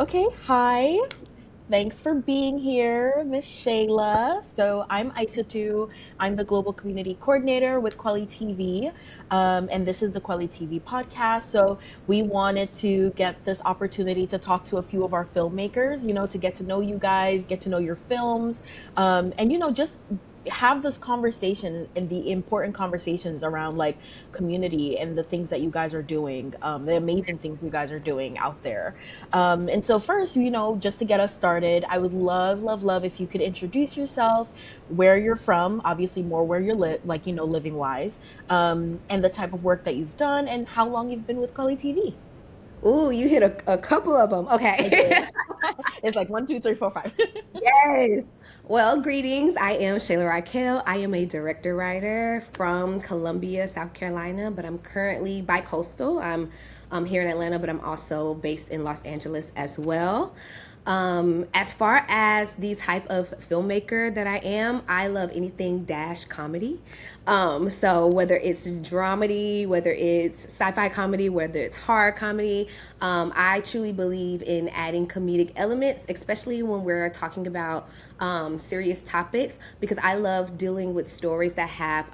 Okay, hi. Thanks for being here, Miss Shayla. So I'm Isatu. I'm the Global Community Coordinator with kweliTV, and this is the kweliTV podcast. So we wanted to get this opportunity to talk to a few of our filmmakers, to get to know you guys, get to know your films, and just have this conversation and the important conversations around like community and the things that you guys are doing, the amazing things you guys are doing out there. And so first, just to get us started, I would love, love, love if you could introduce yourself, where you're from, obviously more where you're like, living wise, and the type of work that you've done and how long you've been with Quality TV. Ooh, you hit a couple of them. I Okay. did. It's like one, two, three, four, five. Yes. Well, greetings. I am Shayla Racquel. I am a director writer from Columbia, South Carolina, but I'm currently bi-coastal. I'm here in Atlanta, but I'm also based in Los Angeles as well. As far as the type of filmmaker that I am, I love anything dash comedy. So whether it's dramedy, whether it's sci-fi comedy, whether it's horror comedy, I truly believe in adding comedic elements, especially when we're talking about serious topics, because I love dealing with stories that have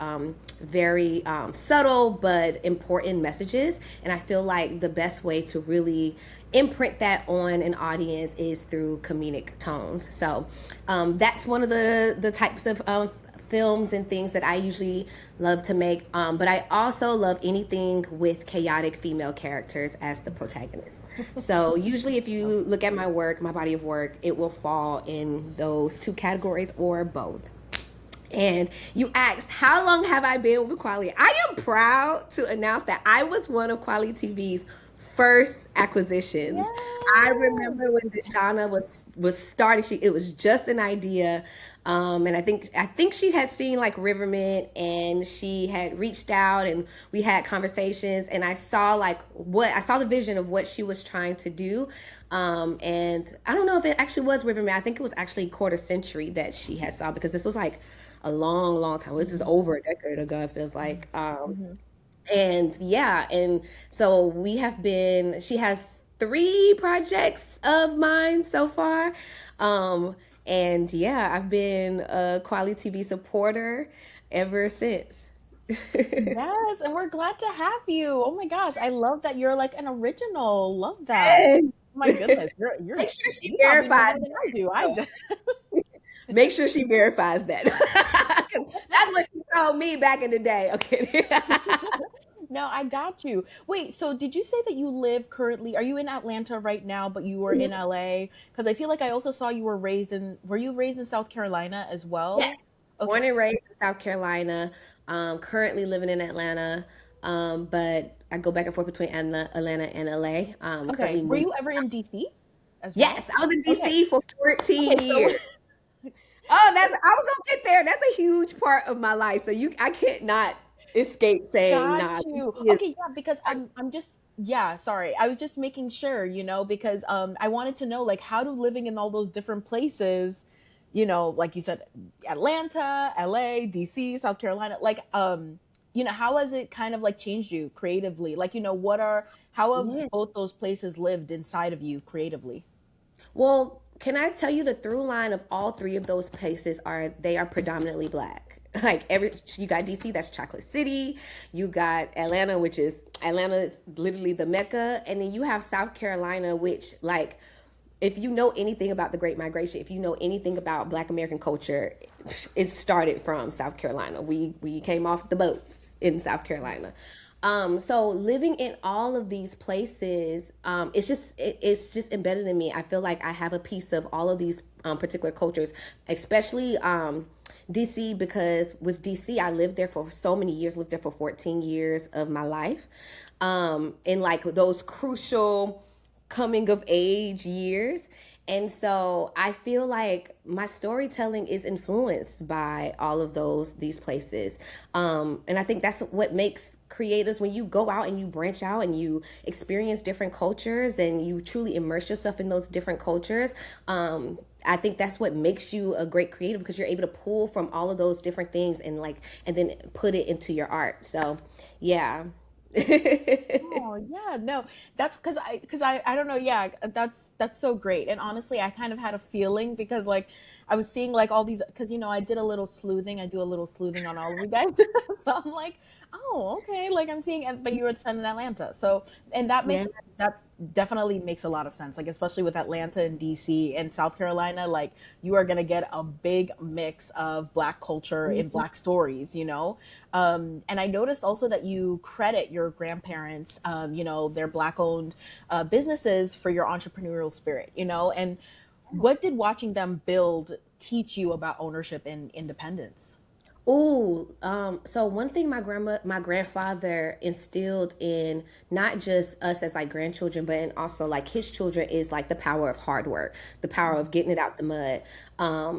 very subtle but important messages. And I feel like the best way to really imprint that on an audience is through comedic tones. So that's one of the types of films and things that I usually love to make. But I also love anything with chaotic female characters as the protagonist. So usually, if you look at my work, my body of work, it will fall in those two categories or both. And you asked, how long have I been with Quality? I am proud to announce that I was one of Quality TV's first acquisitions. I Yeah. remember when Deshauna was starting, it was just an idea. And I think she had seen like Riverment and she had reached out and we had conversations and I saw the vision of what she was trying to do. And I don't know if it actually was Riverment. I think it was actually Quarter Century that she had saw because this was like a long, long time. This is Mhm, over a decade ago, it feels like. mhm. And yeah, and so she has three projects of mine so far. Um, and yeah, I've been a Quality TV supporter ever since. Yes, and we're glad to have you. Oh my gosh, I love that you're like an original. Love that. Yes. Oh my goodness, you're Make sure she you probably know verifies more than I that. do. I just Make sure she verifies that. 'Cause that's what she told me back in the day. Okay. No, I got you. Wait, so did you say that you live currently? Are you in Atlanta right now, but you were in LA? Because I feel like I also saw you were you raised in South Carolina as Yes. well? Born Okay. and raised in South Carolina, currently living in Atlanta, but I go back and forth between Atlanta and LA. Okay. Currently Were moving. you ever in DC as well? Yes, I was in Okay. DC for 14 Okay, so years. Oh, I was gonna get there. That's a huge part of my life. So I can't not escape saying, got nah, you. DC is Okay, yeah, because I'm just yeah, sorry. I was just making sure, because I wanted to know like how do living in all those different places, like you said Atlanta, LA, DC, South Carolina, like how has it kind of like changed you creatively? Like, how have yeah. both those places lived inside of you creatively? Well, can I tell you the through line of all three of those places are predominantly black. Like you got DC, that's Chocolate City. You got Atlanta is literally the Mecca, and then you have South Carolina, which like if you know anything about the Great Migration, if you know anything about Black American culture, it started from South Carolina. We came off the boats in South Carolina. So living in all of these places, it's just embedded in me. I feel like I have a piece of all of these particular cultures, especially DC, because with DC I lived there for so many years. Lived there for 14 years of my life, in like those crucial coming of age years. And so I feel like my storytelling is influenced by all of these places. And I think that's what makes creators, when you go out and you branch out and you experience different cultures and you truly immerse yourself in those different cultures. I think that's what makes you a great creator because you're able to pull from all of those different things and then put it into your art. So yeah, Oh yeah, no, that's because I don't know. Yeah, that's so great. And honestly, I kind of had a feeling because like I was seeing like all these because I did a little sleuthing. I do a little sleuthing on all of you guys, so I'm like, oh okay, like I'm seeing. But you were in Atlanta, so and Yeah. that definitely makes a lot of sense. Like especially with Atlanta and DC and South Carolina, like you are gonna get a big mix of Black culture and Mhm. Black stories. And I noticed also that you credit your grandparents, their Black owned businesses for your entrepreneurial spirit, and what did watching them build teach you about ownership and independence? Ooh, so one thing my grandfather instilled in not just us as like grandchildren, but in also like his children is like the power of hard work, the power of getting it out the mud.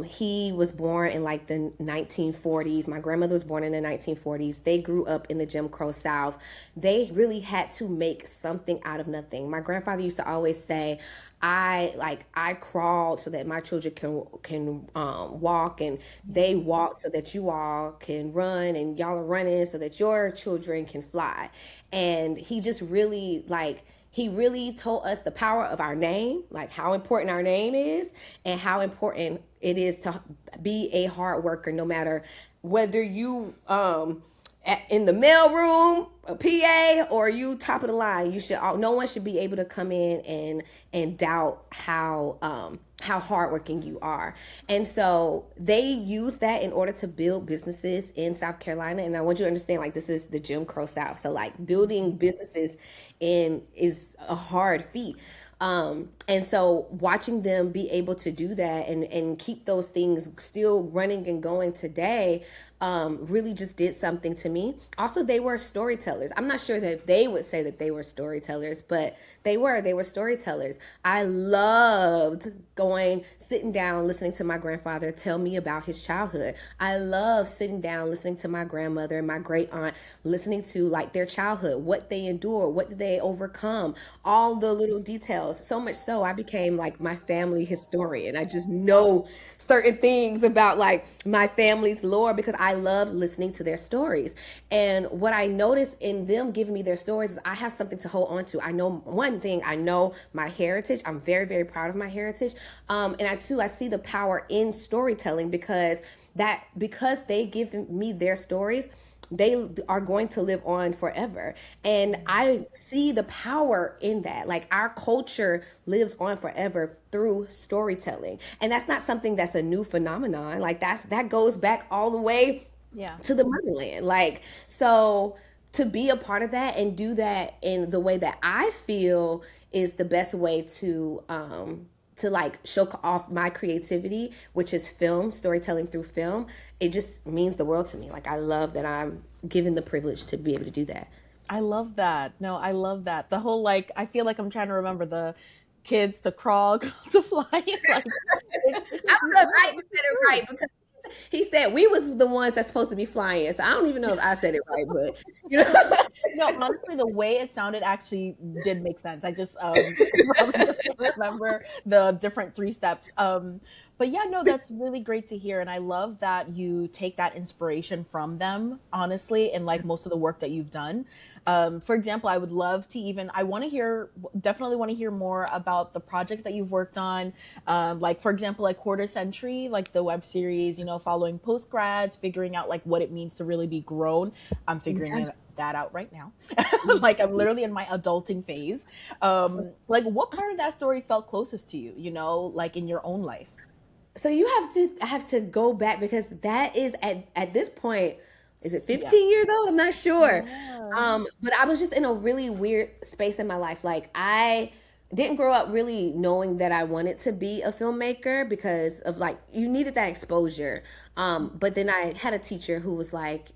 He was born in like the 1940s. My grandmother was born in the 1940s. They grew up in the Jim Crow South. They really had to make something out of nothing. My grandfather used to always say, I crawled so that my children can walk, and they walk so that you all can run, and y'all are running so that your children can fly. And he just really he really told us the power of our name, like how important our name is, and how important it is to be a hard worker, no matter whether you in the mailroom, a PA, or you top of the line. You should no one should be able to come in and doubt how hardworking you are. And so they use that in order to build businesses in South Carolina. And I want you to understand, like, this is the Jim Crow South. So like building businesses in is a hard feat. And so watching them be able to do that and keep those things still running and going today really just did something to me. Also, they were storytellers. I'm not sure that they would say that they were storytellers, but they were storytellers. I loved sitting down, listening to my grandfather tell me about his childhood. I love sitting down, listening to my grandmother and my great aunt, listening to like their childhood, what they endured, what did they overcome, all the little details. So much so I became like my family historian. I just know certain things about like my family's lore because I love listening to their stories. And what I noticed in them giving me their stories is I have something to hold on to. I know one thing, I know my heritage. I'm very, very proud of my heritage. And I see the power in storytelling because they give me their stories, they are going to live on forever. And I see the power in that. Like our culture lives on forever through storytelling. And that's not something that's a new phenomenon. Like that goes back all the way Yeah. to the motherland. Like, so to be a part of that and do that in the way that I feel is the best way to like show off my creativity, which is film, storytelling through film. It just means the world to me. Like I love that I'm given the privilege to be able to do that. I love that. No, I love that. The whole like I feel like I'm trying to remember the kids to crawl to fly. Like I don't know if I it's even said it true. right because he said we was the ones that's supposed to be flying. So I don't even know if I said it right, but you know. No, honestly, the way it sounded actually did make sense. I just probably just can't remember the different three steps. But yeah, no, that's really great to hear, and I love that you take that inspiration from them, honestly, and like most of the work that you've done. For example, I would love to even I want to hear definitely want to hear more about the projects that you've worked on. Like for example, like Quarter Century, like the web series, following post grads, figuring out like what it means to really be grown. I'm figuring Yeah. that out right now. Like I'm literally in my adulting phase. Like what part of that story felt closest to you, like in your own life? So you have to go back because that is at this point, is it Yeah. 15 years old? I'm not sure. Yeah. But I was just in a really weird space in my life. Like I didn't grow up really knowing that I wanted to be a filmmaker because of like you needed that exposure. But then I had a teacher who was like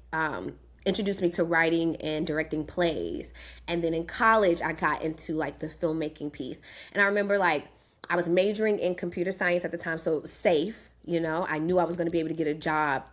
introduced me to writing and directing plays. And then in college I got into like the filmmaking piece. And I remember like I was majoring in computer science at the time, so it was safe. I knew I was going to be able to get a job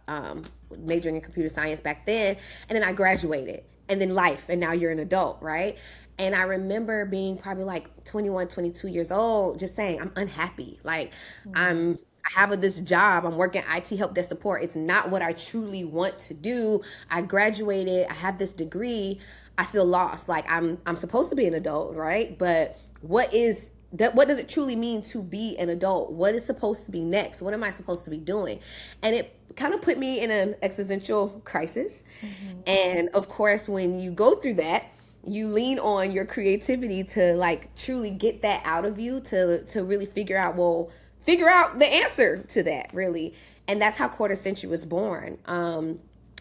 majoring in computer science back then. And then I graduated, and then life, and now you're an adult, right? And I remember being probably like 21, 22 years old, just saying, I'm unhappy. Like, Mm. I have this job. I'm working IT help desk support. It's not what I truly want to do. I graduated. I have this degree. I feel lost. Like I'm supposed to be an adult, right? But what is that, what does it truly mean to be an adult? What is supposed to be next? What am I supposed to be doing? And it kind of put me in an existential crisis. Mm-hmm. And of course, when you go through that, you lean on your creativity to like truly get that out of you, to really figure out the answer to that, really. And that's how Quarter Century was born.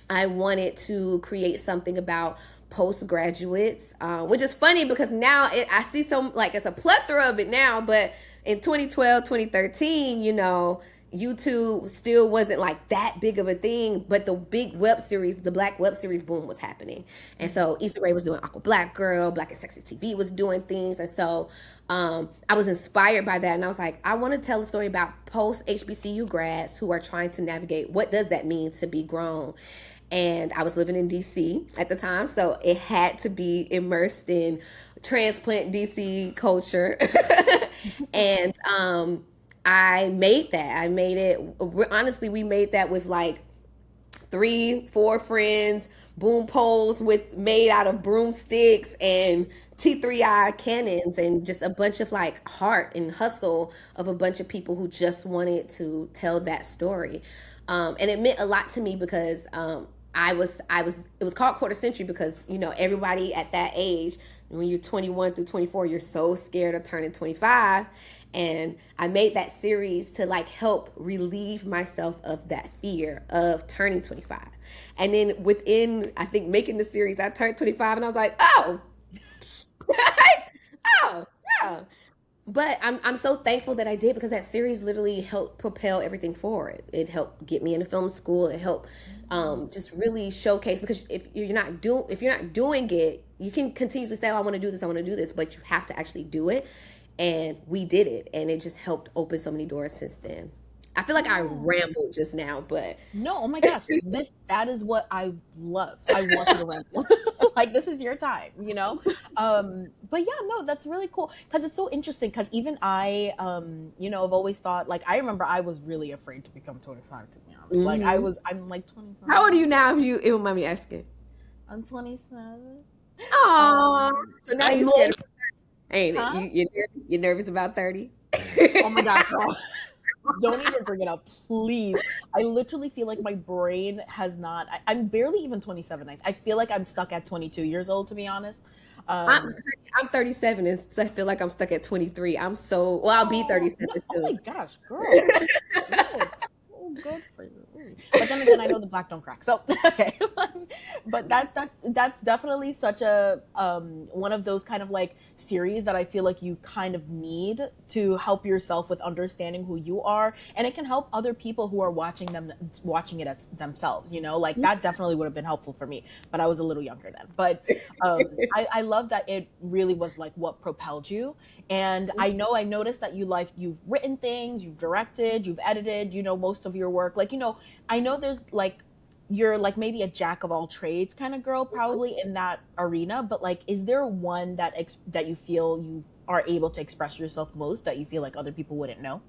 I wanted to create something about postgraduates, which is funny because now I see some, like, it's a plethora of it now, but in 2012, 2013, YouTube still wasn't like that big of a thing, but the big web series, the black web series boom was happening. And so Issa Rae was doing Aqua Black Girl, Black and Sexy TV was doing things. And so I was inspired by that. And I was like, I want to tell a story about post HBCU grads who are trying to navigate what does that mean to be grown. And I was living in DC at the time, so it had to be immersed in transplant DC culture. And I made that. I made it. Honestly, we made that with like 3, 4 friends, boom poles with made out of broomsticks and T3I cannons, and just a bunch of like heart and hustle of a bunch of people who just wanted to tell that story. And it meant a lot to me because it was called Quarter Century because, everybody at that age, when you're 21 through 24, you're so scared of turning 25. And I made that series to like help relieve myself of that fear of turning 25. And then within, I think, making the series, I turned 25 and I was like, oh, oh, yeah. But I'm so thankful that I did, because that series literally helped propel everything forward. It helped get me into film school. It helped just really showcase, because if you're not doing it, you can continuously say, oh, I want to do this, I want to do this, but you have to actually do it. And we did it, and it just helped open so many doors since then. I feel like I rambled just now, but No, oh my gosh, that is what I love. I want you to ramble. Like, this is your time. But yeah, no, that's really cool because it's so interesting. Because even I've always thought, like, I remember I was really afraid to become 25. To be honest, like hmm I'm like 25. how old are you now? If you it would mind me asking. I'm 27. Oh, Um, so now I'm you scared, like, ain't it? huh? You're nervous about 30. Oh my gosh, girl. Don't even bring it up, please. I literally feel like my brain has not. I'm barely even 27. I feel like I'm stuck at 22 years old, to be honest. I'm Um, I'm 37, and so I feel like I'm stuck at 23. I'll be oh, no, 37 oh my soon. gosh, girl. No, oh, good for you. But then again, I know the black don't crack. So okay, but that's definitely such a one of those kind of like series that I feel like you kind of need to help yourself with understanding who you are, and it can help other people who are watching it as themselves. Like that definitely would have been helpful for me, but I was a little younger then. But I love that it really was like what propelled you. And I noticed that you've written things, you've directed, you've edited, most of your work. Like, I know there's like you're like maybe a jack of all trades kind of girl probably in that arena, but like is there one that you feel you are able to express yourself most that you feel like other people wouldn't know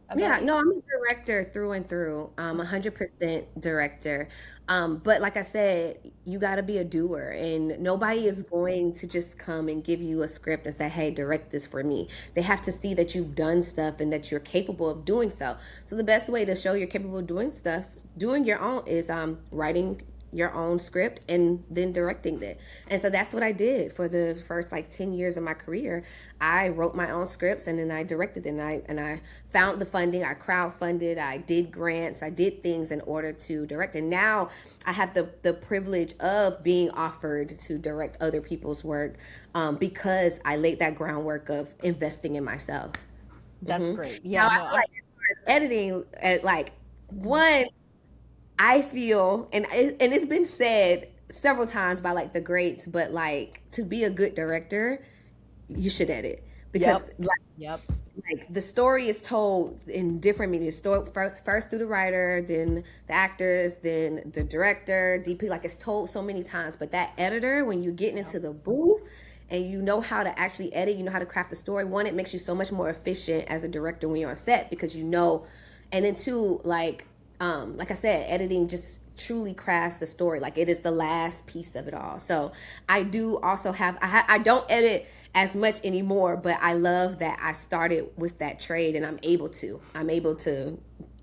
about Yeah, you? no, I'm a director through and through. 100% director. But like I said, you got to be a doer, and nobody is going to just come and give you a script and say, "Hey, direct this for me." They have to see that you've done stuff and that you're capable of doing so. So the best way to show you're capable of doing stuff, doing your own, is writing your own script and then directing it. And so that's what I did for the first like 10 years of my career. I wrote my own scripts and then I directed it, and I found the funding, I crowdfunded, I did grants, I did things in order to direct. And now I have the privilege of being offered to direct other people's work, because I laid that groundwork of investing in myself. That's great. Now Yeah, I no, feel like as far as editing, like, one, I feel, and it's been said several times by like the greats, but like, to be a good director, you should edit, because yep, yep. like the story is told in different media. Story first through the writer, then the actors, then the director, DP. Like, it's told so many times, but that editor, when you get Yep. into the booth and you know how to actually edit, you know how to craft the story. One, it makes you so much more efficient as a director when you're on set, because you know. And then two, like I said, editing just truly crafts the story. Like it is the last piece of it all. So I do also have I don't edit as much anymore, but I love that I started with that trade, and I'm able to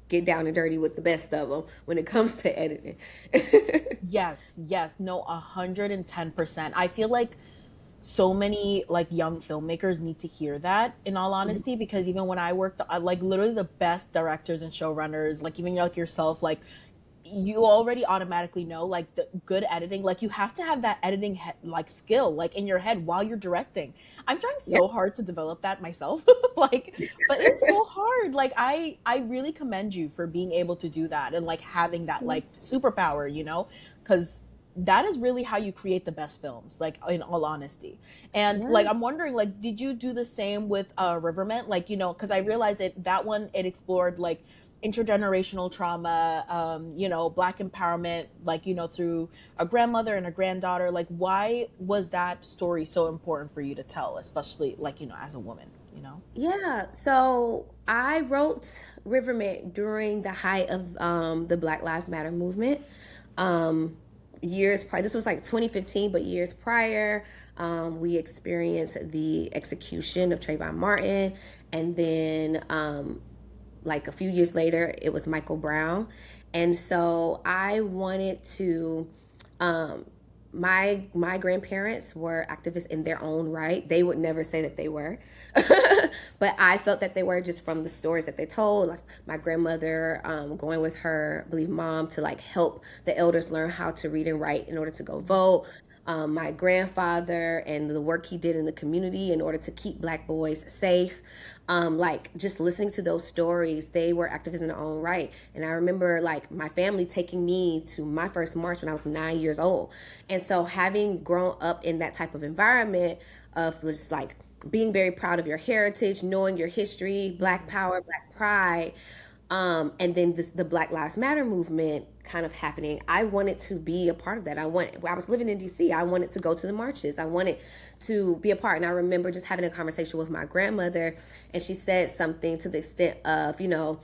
get down and dirty with the best of them when it comes to editing. Yes, yes, no, 110%. I feel like so many like young filmmakers need to hear that, in all honesty, because even when I worked, like literally the best directors and showrunners, like even like yourself, like you already automatically know like the good editing, like you have to have that editing like skill like in your head while you're directing. I'm trying Yeah. so hard to develop that myself. Like, but it's so hard. Like I really commend you for being able to do that and like having that like superpower, you know, because that is really how you create the best films, like in all honesty. And Yeah. like I'm wondering, like, did you do the same with Riverment? Like, you know, because I realized that one, it explored like intergenerational trauma, you know, black empowerment, like, you know, through a grandmother and a granddaughter. Like, why was that story so important for you to tell, especially like, you know, as a woman, you know? Yeah, so I wrote Rivermint during the height of the Black Lives Matter movement. Um, Years prior, this was like 2015, but years prior, we experienced the execution of Trayvon Martin, and then like a few years later, it was Michael Brown. And so I wanted to um, my grandparents were activists in their own right. They would never say that they were, but I felt that they were just from the stories that they told. Like my grandmother going with her, I believe, mom to like help the elders learn how to read and write in order to go vote. My grandfather and the work he did in the community in order to keep black boys safe. Like just listening to those stories, they were activists in their own right. And I remember like my family taking me to my first march when I was 9 years old. And so having grown up in that type of environment of just like being very proud of your heritage, knowing your history, black Mhm. power, black pride, and then the Black Lives Matter movement kind of happening. I wanted to be a part of that. I was living in DC. I wanted to go to the marches. I wanted to be a part. And I remember just having a conversation with my grandmother, and she said something to the extent of, you know,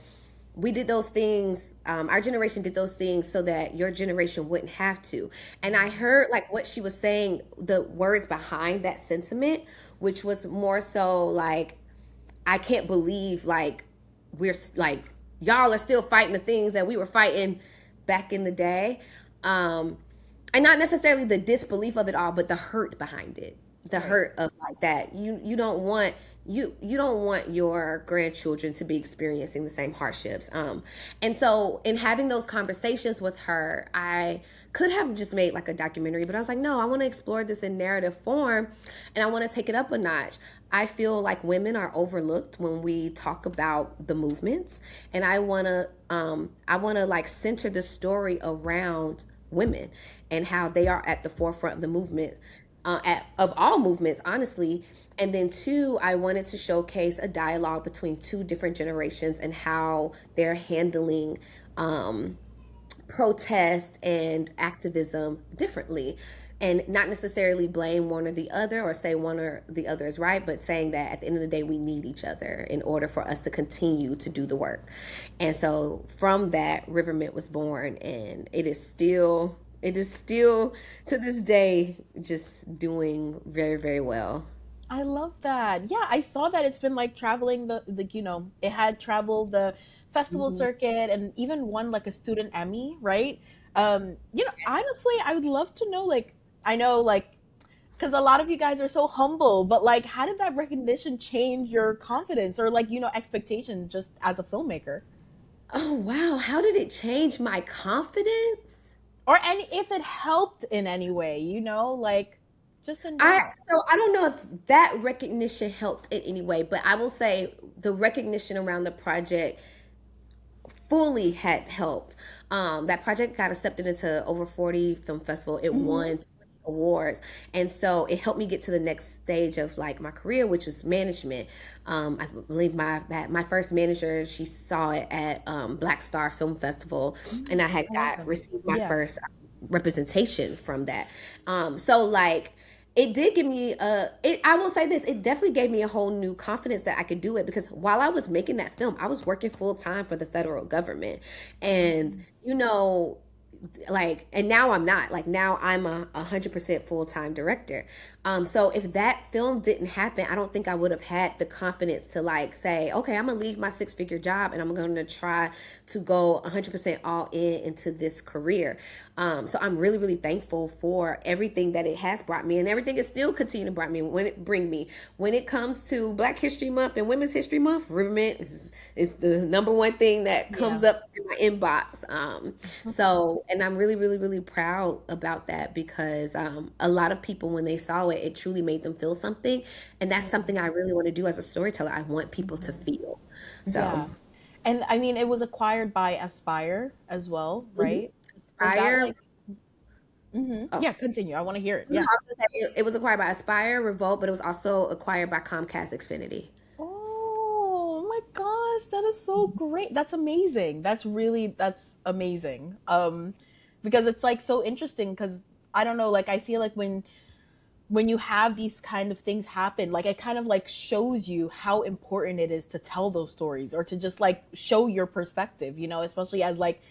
we did those things, our generation did those things so that your generation wouldn't have to. And I heard like what she was saying, the words behind that sentiment, which was more so like, I can't believe like we're like y'all are still fighting the things that we were fighting back in the day. Um, and not necessarily the disbelief of it all, but the hurt behind it. The Right. hurt of like that. You don't want you don't want your grandchildren to be experiencing the same hardships. And so in having those conversations with her, I could have just made like a documentary, but I was like, no, I want to explore this in narrative form, and I want to take it up a notch. I feel like women are overlooked when we talk about the movements, and I want to like center the story around women and how they are at the forefront of the movement, of all movements, honestly. And then two, I wanted to showcase a dialogue between two different generations and how they're handling protest and activism differently, and not necessarily blame one or the other or say one or the other is right, but saying that at the end of the day we need each other in order for us to continue to do the work. And so from that, Rivermint was born, and it is still to this day just doing very, very well. I love that. Yeah, I saw that it's been like traveling the you know, it had traveled the festival Mhm. circuit and even won like a student Emmy, right? You know, honestly, I would love to know, like, I know like because a lot of you guys are so humble, but like how did that recognition change your confidence or like, you know, expectations just as a filmmaker? Oh wow, how did it change my confidence? Or any if it helped in any way, you know, like just in I general. so I don't know if that recognition helped in any way, but I will say the recognition around the project fully had helped. That project got accepted into over 40 film festival. It won Hmm. 20 awards, and so it helped me get to the next stage of like my career, which is management. I believe my first manager, she saw it at Black Star Film Festival, and I had I love got that. received my Yeah. first representation from that. So like it did give me I will say this, it definitely gave me a whole new confidence that I could do it, because while I was making that film I was working full time for the federal government. And you know, like, and now I'm not, like, now I'm a 100% full-time director. So if that film didn't happen, I don't think I would have had the confidence to like say, okay, I'm gonna leave my six-figure job and I'm gonna try to go 100% all in into this career. So I'm really, really thankful for everything that it has brought me, and everything it still continue to bring me. When it comes to Black History Month and Women's History Month, Riverment is the number one thing that Yeah. comes up in my inbox. So, and I'm really, really, really proud about that because a lot of people, when they saw it, it truly made them feel something. And that's something I really want to do as a storyteller. I want people to Mhm. feel. So, Yeah. And I mean, it was acquired by Aspire as well, mhm. right? Was that Aspire. like, Oh, yeah, continue. I want to hear it. no, Yeah. I was gonna say it was acquired by Aspire, Revolt, but it was also acquired by Comcast Xfinity. Oh my gosh, that is so great. That's amazing. That's amazing. Because it's like so interesting because I don't know, like I feel like when you have these kind of things happen, like it kind of like shows you how important it is to tell those stories or to just like show your perspective, especially as like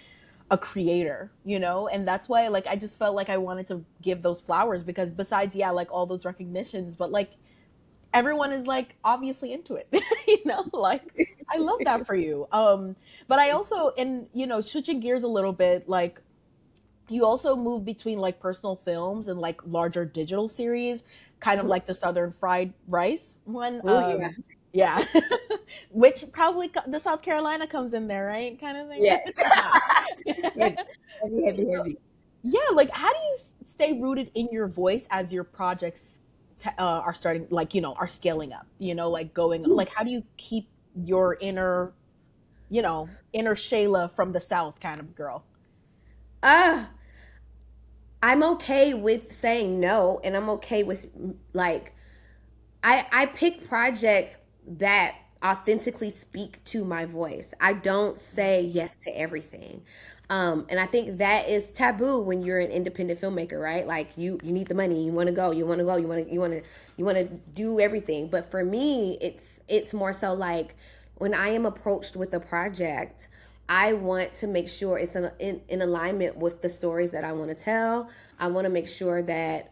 a creator, and that's why like I just felt like I wanted to give those flowers because besides, yeah, like all those recognitions, but like everyone is like obviously into it, like I love that for you. But I also, and switching gears a little bit, like you also move between like personal films and like larger digital series, kind of like the Southern Fried Rice one. Oh yeah. Yeah. Which probably the South Carolina comes in there, right? Kind of thing. Yes. Yeah. Heavy, heavy, heavy, heavy. Yeah, like how do you stay rooted in your voice as your projects are starting, like, are scaling up, like going, like how do you keep your inner Shayla from the South kind of girl? Uh, I'm okay with saying no, and I'm okay with like I pick projects that authentically speak to my voice. I don't say yes to everything. And I think that is taboo when you're an independent filmmaker, right? Like you need the money, you want to go, you want to go, you want to do everything. But for me, it's more so like when I am approached with a project, I want to make sure it's in alignment with the stories that I want to tell. I want to make sure that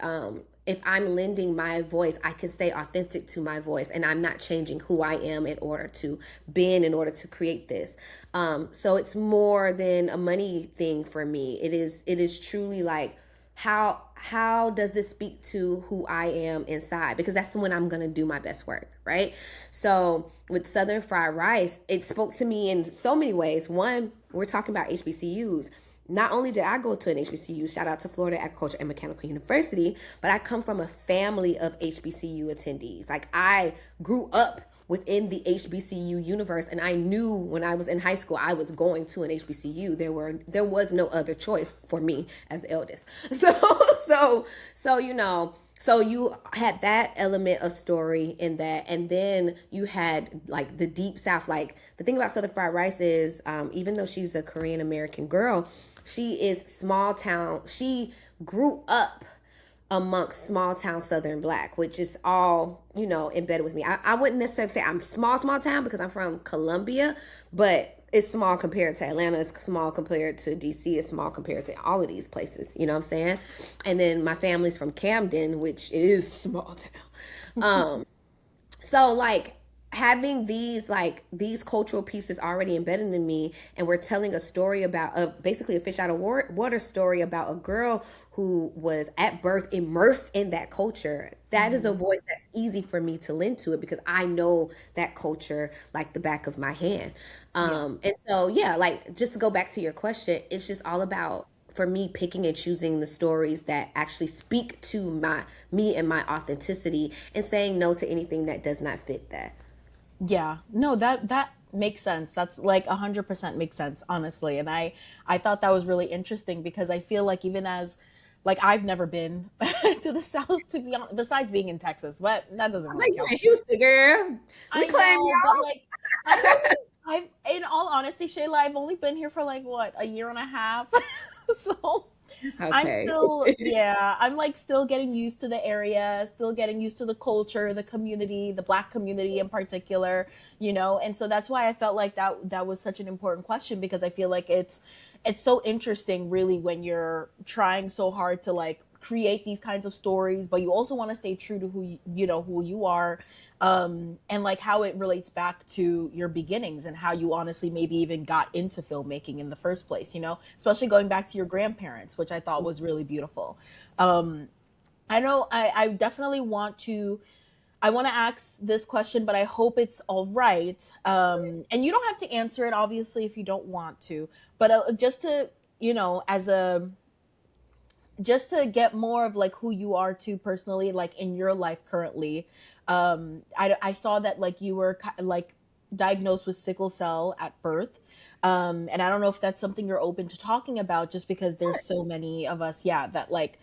if I'm lending my voice, I can stay authentic to my voice and I'm not changing who I am in order to bend, in order to create this. So it's more than a money thing for me. It is truly like how does this speak to who I am inside? Because that's when I'm gonna do my best work, right? So with Southern Fried Rice, it spoke to me in so many ways. One, we're talking about HBCUs. Not only did I go to an HBCU, shout out to Florida Agriculture and Mechanical University, but I come from a family of HBCU attendees. Like I grew up within the HBCU universe, and I knew when I was in high school I was going to an HBCU. There was no other choice for me as the eldest. So so you had that element of story in that, and then you had like the deep South. Like the thing about Southern Fried Rice is, even though she's a Korean American girl, she is small town. She grew up amongst small town Southern Black, which is all, embedded with me. I wouldn't necessarily say I'm small town because I'm from Columbia, but it's small compared to Atlanta, it's small compared to DC, it's small compared to all of these places, you know what I'm saying? And then my family's from Camden, which is small town. So like having these cultural pieces already embedded in me, and we're telling a story about basically a fish out of water story about a girl who was at birth immersed in that culture. That is a Mhm. voice that's easy for me to lend to it because I know that culture like the back of my hand. Yeah. And so yeah, like just to go back to your question, it's just all about for me picking and choosing the stories that actually speak to me and my authenticity, and saying no to anything that does not fit that. Yeah, no, that makes sense. That's like 100% makes sense, honestly. And I thought that was really interesting because I feel like even as like I've never been to the South, to be honest, besides being in Texas, but that doesn't I was really like, you count. in Houston, girl. I Reclaim know, but y'all. like I've in all honesty, Shayla, I've only been here for like what, a year and a half. So It's I'm okay. still, yeah, I'm like still getting used to the area, still getting used to the culture, the community, the Black community in particular, and so that's why I felt like that was such an important question because I feel like it's so interesting really when you're trying so hard to like create these kinds of stories, but you also want to stay true to who you are, and like how it relates back to your beginnings and how you honestly maybe even got into filmmaking in the first place, especially going back to your grandparents, which I thought was really beautiful. I know I definitely want to ask this question, but I hope it's all right. And you don't have to answer it, obviously, if you don't want to. But just to, as a just to get more of like who you are too personally, like in your life currently. I saw that like you were like diagnosed with sickle cell at birth. And I don't know if that's something you're open to talking about, just because there's so many of us, yeah, that like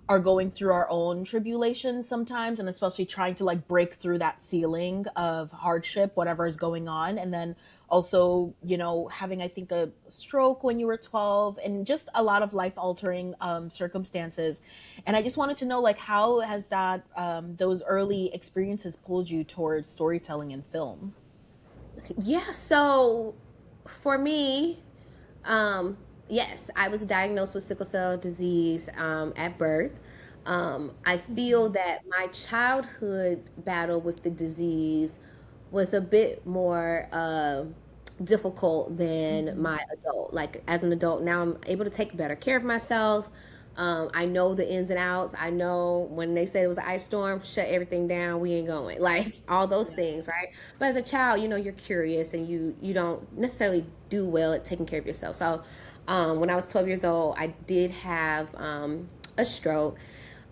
are going through our own tribulations sometimes, and especially trying to like break through that ceiling of hardship, whatever is going on. And then also, having, I think, a stroke when you were 12, and just a lot of life altering circumstances. And I just wanted to know, like, how has that, those early experiences pulled you towards storytelling and film? Yeah, so for me, um, yes, I was diagnosed with sickle cell disease at birth. I feel Mhm. that my childhood battle with the disease was a bit more difficult than Mhm. my adult. Like as an adult, now I'm able to take better care of myself. I know the ins and outs. I know when they said it was an ice storm, shut everything down. We ain't going. Like all those Yeah. things, right? But as a child, you're curious and you don't necessarily do well at taking care of yourself. So, when I was 12 years old, I did have a stroke,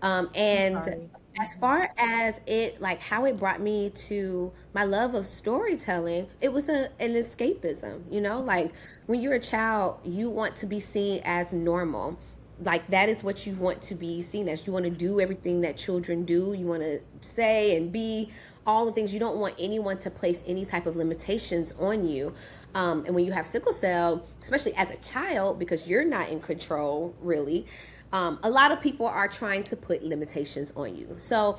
I'm and sorry. as Mhm. far as it like how it brought me to my love of storytelling, it was an escapism. Like when you're a child, you want to be seen as normal. Like that is what you want to be seen as. You want to do everything that children do. You want to say and be all the things. You don't want anyone to place any type of limitations on you. And when you have sickle cell, especially as a child, because you're not in control really, a lot of people are trying to put limitations on you. So,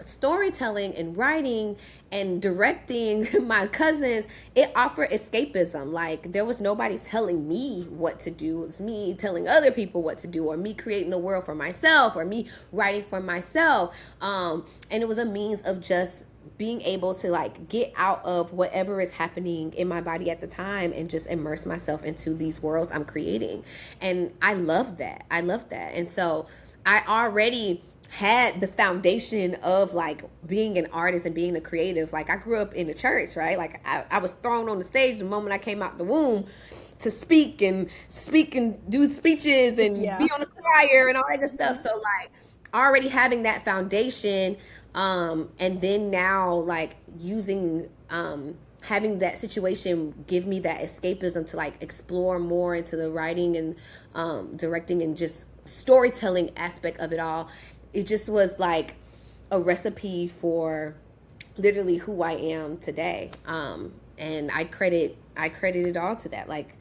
storytelling and writing and directing my cousins, it offered escapism. Like, there was nobody telling me what to do. It was me telling other people what to do, or me creating the world for myself, or me writing for myself. And it was a means of just being able to like get out of whatever is happening in my body at the time and just immerse myself into these worlds I'm creating. And I love that. I love that. And so I already had the foundation of like being an artist and being a creative. Like I grew up in the church, right? Like I was thrown on the stage the moment I came out the womb to speak and do speeches and Yeah. be on the choir and all that good stuff. So like already having that foundation, and then now like using having that situation give me that escapism to like explore more into the writing and directing and just storytelling aspect of it all. It just was like a recipe for literally who I am today. And I credit it all to that. Like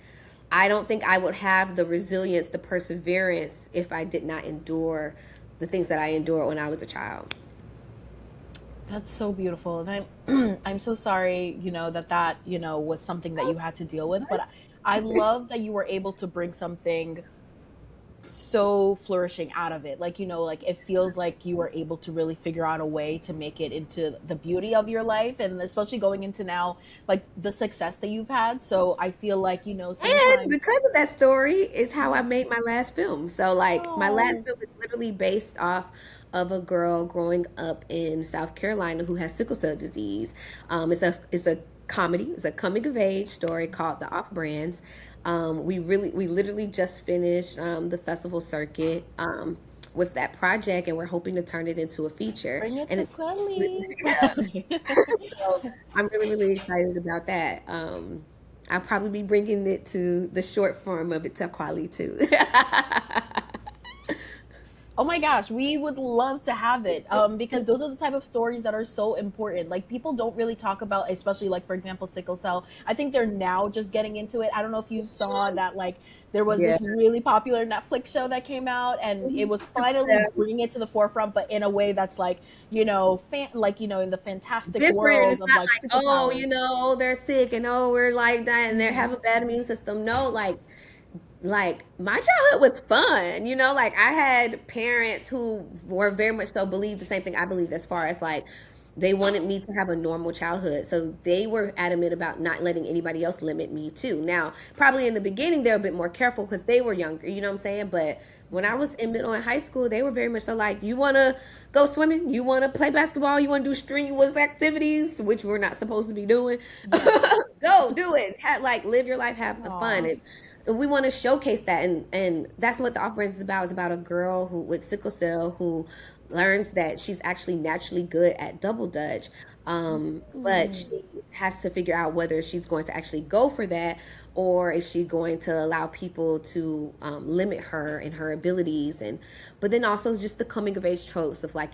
I don't think I would have the resilience, the perseverance if I did not endure the things that I endured when I was a child. That's so beautiful. And I'm so sorry, that was something that you had to deal with, but I love that you were able to bring something so flourishing out of it. Like, like it feels like you were able to really figure out a way to make it into the beauty of your life, and especially going into now like the success that you've had. So I feel like, And sometimes. because of that story is how I made my last film. So like my last Oh, film is literally based off of a girl growing up in South Carolina who has sickle cell disease. It's a comedy. It's a coming of age story called The Off Brands. We literally just finished the festival circuit with that project, and we're hoping to turn it into a feature. bring it And to it's Quelly. yeah, so I'm really, really excited about that. I'll probably be bringing it to the short form of it to Quali too. Oh my gosh, we would love to have it. Because those are the type of stories that are so important. Like people don't really talk about, especially like for example, sickle cell. I think they're now just getting into it. I don't know if you saw that like there was Yeah. this really popular Netflix show that came out, and it was Super finally bringing it to the forefront, but in a way that's like, in the fantastic different. And world it's of not like like, oh, superpowers. they're sick and oh, we're like dying and they have Hmm. a bad immune system. No, like like my childhood was fun, like I had parents who were very much so believed the same thing I believed, as far as like they wanted me to have a normal childhood. So they were adamant about not letting anybody else limit me too. Now, probably in the beginning they're a bit more careful because they were younger, you know what I'm saying? But when I was in middle and high school, they were very much so like, you want to go swimming, you want to play basketball, you want to do strenuous activities, which we're not supposed to be doing. Yeah. Go do it. Like live your life, have fun. Aw. And we want to showcase that, and that's what the off brand is about. It's about a girl who with sickle cell who learns that she's actually naturally good at double dutch, but Mm. she has to figure out whether she's going to actually go for that, or is she going to allow people to limit her and her abilities. And but then also just the coming of age tropes of like,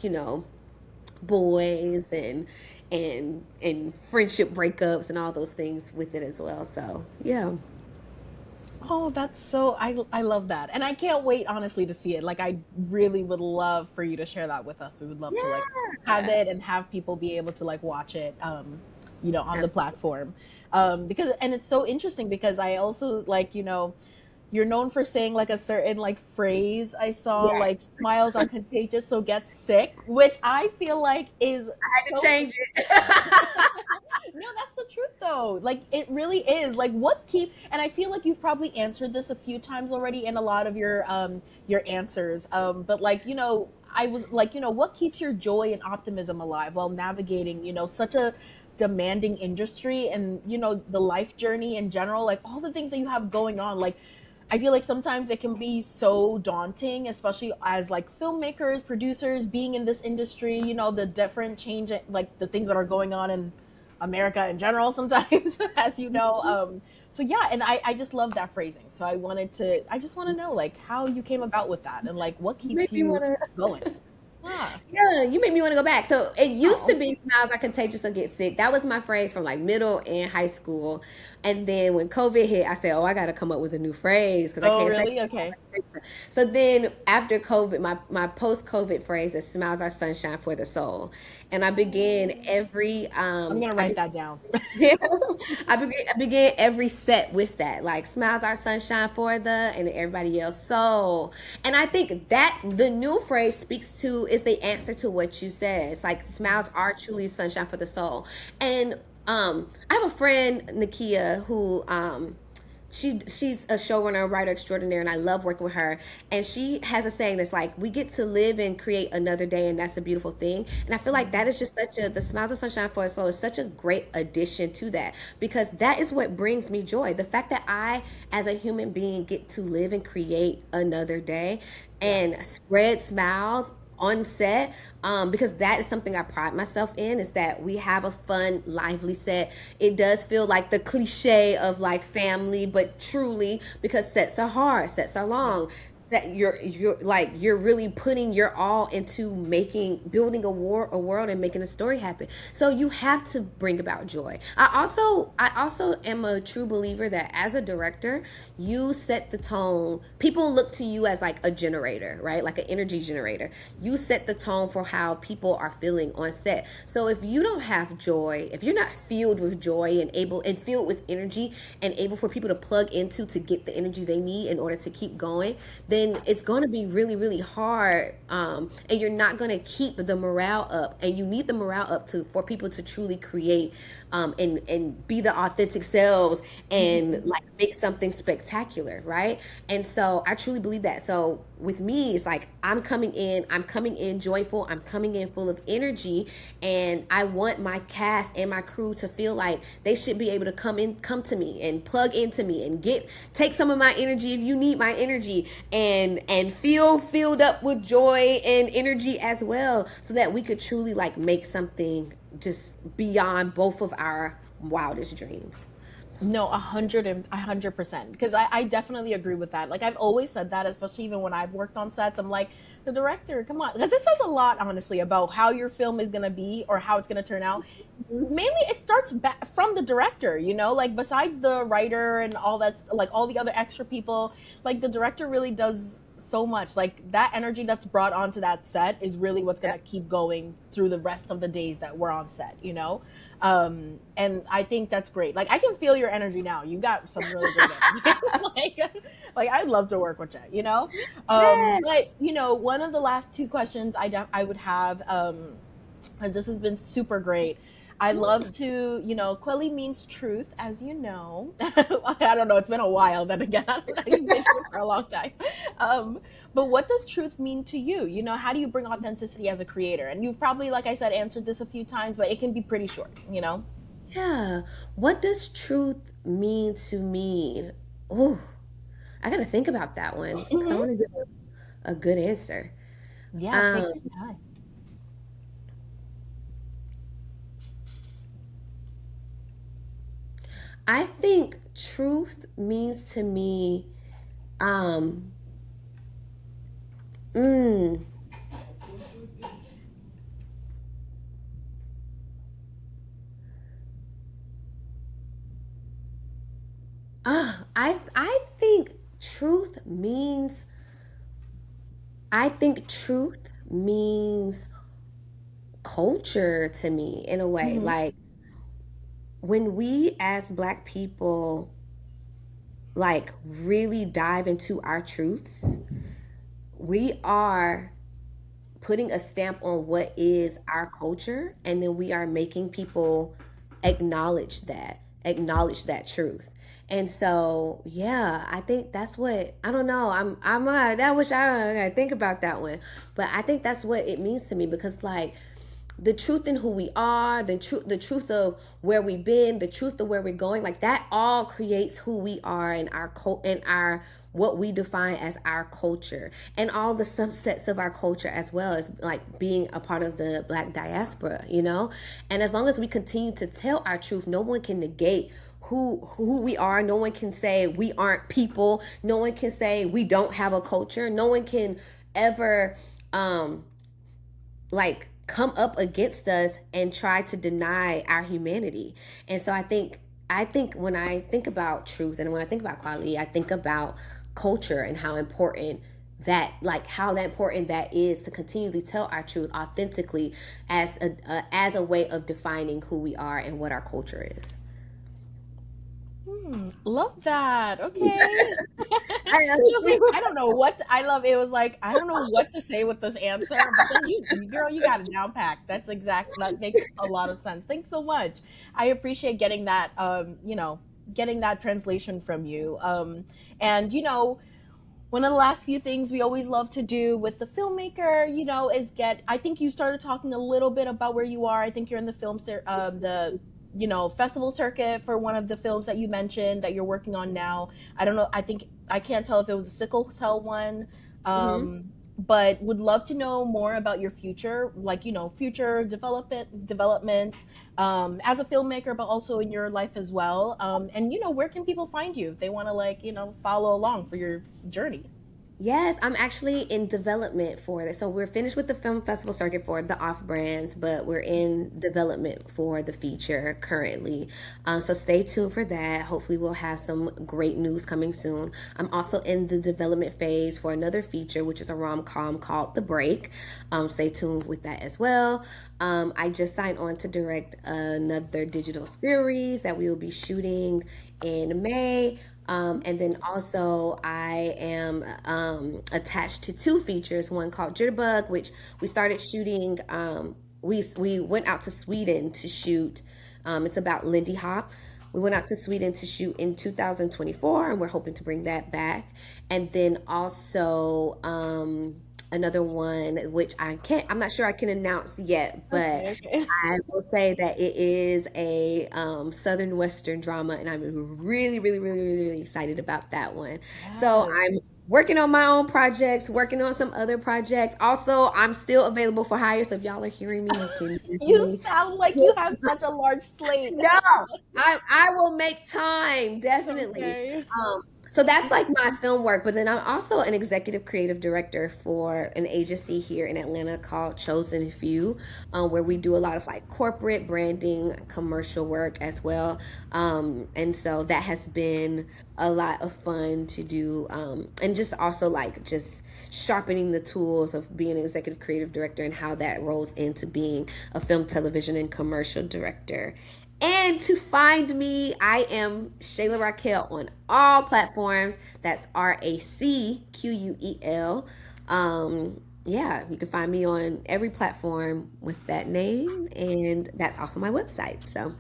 boys and friendship breakups and all those things with it as well. So yeah. Oh, that's so I love that. And I can't wait honestly to see it. Like I really would love for you to share that with us. We would love to like have Yeah. it and have people be able to like watch it on the Absolutely. platform. Because and it's so interesting because I also like, you're known for saying like a certain like phrase I saw Yes. like smiles are contagious so get sick, which I feel like is I had to so change it. no, that's the truth though. Like it really is. Like what keep and I feel like you've probably answered this a few times already in a lot of your answers. But like, I was like, what keeps your joy and optimism alive while navigating, such a demanding industry and the life journey in general, like all the things that you have going on. Like I feel like sometimes it can be so daunting, especially as like filmmakers, producers, being in this industry, the different change, like the things that are going on in America in general sometimes, as you know. So yeah, and I just love that phrasing. So I just want to know like how you came about with that and like what keeps Make me you want to. going. Ah, Yeah, you made me want to go back. So it used to oh, be smiles are contagious or get sick. That was my phrase from like middle and high school. And then when COVID hit, I said, oh, I got to come up with a new phrase because I oh, can't say. really? Okay. So then after COVID, my post COVID phrase is smiles are sunshine for the soul. And I began every, I'm gonna write that down. yeah, I began every set with that. Like smiles are sunshine for the and everybody else. So, and I think that the new phrase speaks to is the answer to what you said. It's like smiles are truly sunshine for the soul. And I have a friend, Nakia, who she's a showrunner, writer extraordinaire, and I love working with her. And she has a saying that's like, "We get to live and create another day, and that's a beautiful thing." And I feel like that is just such a the smiles of sunshine for us soul is such a great addition to that, because that is what brings me joy. The fact that I, as a human being, get to live and create another day Yeah. and spread smiles on set, because that is something I pride myself in, is that we have a fun lively set. It does feel like the cliche of like family, but truly, because sets are hard, sets are Yeah. long, that you're like you're really putting your all into making building a world and making a story happen. So you have to bring about joy. I also am a true believer that as a director, you set the tone. People look to you as like a generator, right? Like an energy generator. You set the tone for how people are feeling on set. So if you don't have joy, if you're not filled with joy and able and filled with energy and able for people to plug into to get the energy they need in order to keep going, then it's going to be really, really hard. And you're not going to keep the morale up. And you need the morale up to for people to truly create, and be the authentic selves and like make something spectacular, right? And so I truly believe that. So with me, it's like I'm coming in joyful, I'm coming in full of energy, and I want my cast and my crew to feel like they should be able to come to me and plug into me and take some of my energy if you need my energy, and feel filled up with joy and energy as well, so that we could truly like make something just beyond both of our wildest dreams. No, 100%. Because I definitely agree with that. Like I've always said that, especially even when I've worked on sets. I'm like, the director, come on, because this says a lot, honestly, about how your film is gonna be or how it's gonna turn out. Mainly, it starts back from the director. Like besides the writer and all that, like all the other extra people, like the director really does so much. Like that energy that's brought onto that set is really what's gonna Yep. keep going through the rest of the days that we're on set. And I think that's great. Like, I can feel your energy now. You got some really great energy. like, like I'd love to work with you, you know? Yeah. But you know, one of the last two questions I would have, 'cause this has been super great. I love to, you know, Quelly means truth, as you know. I don't know, it's been a while. Then again, you've been here for a long time. Um, but what does truth mean to you? You know, how do you bring authenticity as a creator? And you've probably, like I said, answered this a few times, but it can be pretty short, you know? Yeah. What does truth mean to me? Oh, I got to think about that one because I Hmm. want to give a good answer. Yeah, take Um, your time. I think truth means to me, um, mm, I think truth means, I think truth means culture to me in a way. Hmm. Like when we as Black people like really dive into our truths, we are putting a stamp on what is our culture, and then we are making people acknowledge that truth. And so yeah, I think that's what, I don't know, I'm that, which I gotta think about that one, but I think that's what it means to me, because like the truth in who we are, the truth of where we've been, the truth of where we're going, like that all creates who we are and our what we define as our culture, and all the subsets of our culture, as well as like being a part of the Black diaspora, you know. And as long as we continue to tell our truth, no one can negate who we are. No one can say we aren't people. No one can say we don't have a culture. No one can ever um like come up against us and try to deny our humanity. And so I think when I think about truth and when I think about quality, I think about culture and how important how that important that is to continually tell our truth authentically as a way of defining who we are and what our culture is. Love that. Okay. I She was like, know. I don't know I love it. Was like, I don't know what to say with this answer, but then girl, you got it down packed. That makes a lot of sense. Thanks so much. I appreciate getting that, you know, getting that translation from you. And you know, one of the last few things we always love to do with the filmmaker, you know, is get. I think you started talking a little bit about where you are. I think you're in the the, you know, festival circuit for one of the films that you mentioned that you're working on now. I don't know. I think I can't tell if it was a sickle cell one, Hmm. but would love to know more about your future, like, you know, future developments, as a filmmaker, but also in your life as well. And you know, where can people find you if they want to, like, you know, follow along for your journey? Yes, I'm actually in development for this. So we're finished with the film festival circuit for the off brands, but we're in development for the feature currently. So stay tuned for that. Hopefully, we'll have some great news coming soon. I'm also in the development phase for another feature, which is a rom com called The Break. Stay tuned with that as well. I just signed on to direct another digital series that we will be shooting in May. And then also, I am attached to two features. One called Jitterbug, which we started shooting. We went out to Sweden to shoot. It's about Lindy Hop. We went out to Sweden to shoot in 2024, and we're hoping to bring that back. And then also another one, which I'm not sure I can announce yet, but Okay, okay. I will say that it is a Southern Western drama, and I'm really, really, really, really, really excited about that one. So Yes. I'm working on my own projects, working on some other projects. Also, I'm still available for hire. So if y'all are hearing me, you can You definitely. sound like you have such a large slate. No, I will make time, definitely. Okay. So that's like my film work, but then I'm also an executive creative director for an agency here in Atlanta called Chosen Few, where we do a lot of like corporate branding, commercial work as well. And so that has been a lot of fun to do, and just also like just sharpening the tools of being an executive creative director and how that rolls into being a film, television, and commercial director. And to find me, I am Shayla Racquel on all platforms. That's RACQUEL. Yeah, you can find me on every platform with that name, and that's also my website. So,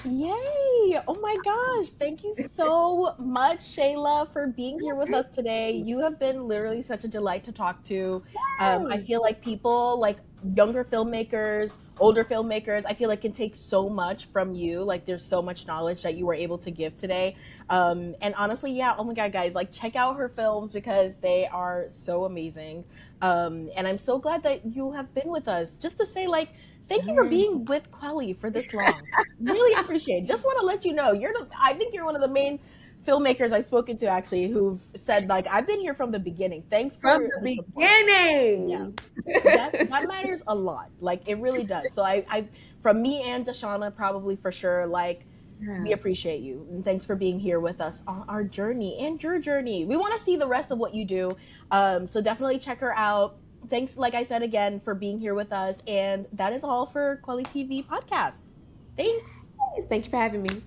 Yay! Oh my gosh. Thank you so much, Shayla, for being here with us today. You have been literally such a delight to talk to. I feel like people, like younger filmmakers, older filmmakers, I feel like can take so much from you. Like there's so much knowledge that you were able to give today. And honestly, yeah, oh my God, guys, like check out her films because they are so amazing. And I'm so glad that you have been with us. Just to say, like, thank you for being with Quelly for this long. Really appreciate it. Just want to let you know I think you're one of the main filmmakers I've spoken to actually who've said like I've been here from the beginning. Thanks from for the the support. Yeah. beginning. That matters a lot. Like it really does. So I from me and Deshauna probably for sure, like we Yeah. appreciate you and thanks for being here with us on our journey and your journey. We want to see the rest of what you do. So definitely check her out. Thanks, like I said again, for being here with us. And that is all for kweliTV podcast. Thanks. Thank you for having me.